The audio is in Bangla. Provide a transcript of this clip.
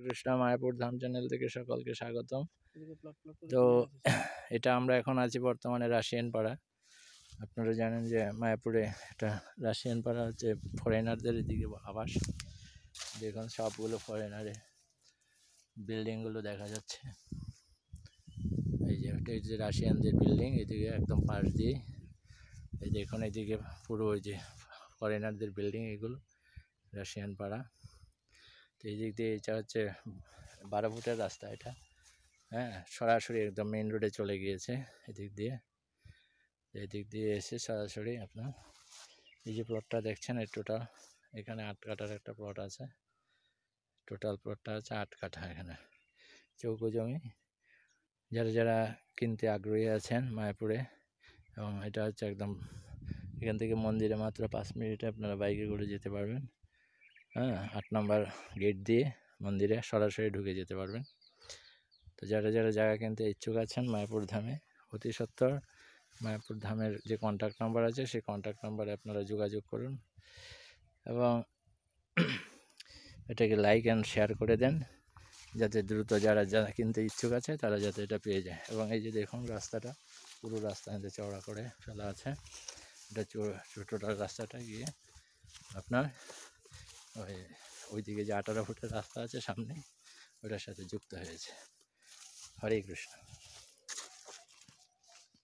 কৃষ্ণ মায়াপুর ধাম চ্যানেল থেকে সকলকে স্বাগতম। তো এটা আমরা এখন আছি বর্তমানে রাশিয়ান পাড়া। আপনারা জানেন যে মায়াপুরে এটা রাশিয়ান পাড়া হচ্ছে ফরেনারদের এদিকে আবাস। দেখুন সবগুলো ফরেনারের বিল্ডিংগুলো দেখা যাচ্ছে। এই যে এটা হচ্ছে রাশিয়ানদের বিল্ডিং, এদিকে একদম পাশ দিয়ে এই দেখুন এদিকে পুরো ওই যে ফরেনারদের বিল্ডিং, এগুলো রাশিয়ান পাড়া। তো এই দিক দিয়ে এটা হচ্ছে 12 ফুটের রাস্তা এটা, হ্যাঁ, সরাসরি একদম মেইন রোডে চলে গিয়েছে। এদিক দিয়ে এসে সরাসরি আপনার এই যে প্লটটা দেখছেন, এই টোটাল এখানে 8 কাঠার একটা প্লট আছে। টোটাল প্লটটা আছে 8 কাঠা। এখানে চৌকো জমি। যারা কিনতে আগ্রহী আছেন মায়াপুরে, এবং এটা হচ্ছে একদম এখান থেকে মন্দিরে মাত্র 5 মিনিটে আপনারা বাইকে করে যেতে পারবেন। হ্যাঁ, 8 নম্বর গেট দিয়ে মন্দিরে সরাসরি ঢুকে যেতে পারবেন। তো যারা জায়গা কিনতে ইচ্ছুক আছেন মায়াপুর ধামে, অতি সত্বর মায়াপুর ধামের যে কন্ট্যাক্ট নাম্বার আছে সেই কন্ট্যাক্ট নাম্বারে আপনারা যোগাযোগ করুন এবং এটাকে লাইক অ্যান্ড শেয়ার করে দেন, যাতে দ্রুত যারা কিনতে ইচ্ছুক আছে তারা যাতে এটা পেয়ে যায়। এবং এই যে দেখুন রাস্তাটা, পুরো রাস্তা চওড়া করে ফেলা আছে। এটা টোটাল রাস্তাটা গিয়ে আপনার ওইদিকে যে 18 ফুটের রাস্তা আছে সামনে, ওটার সাথে যুক্ত হয়েছে। হরে কৃষ্ণ।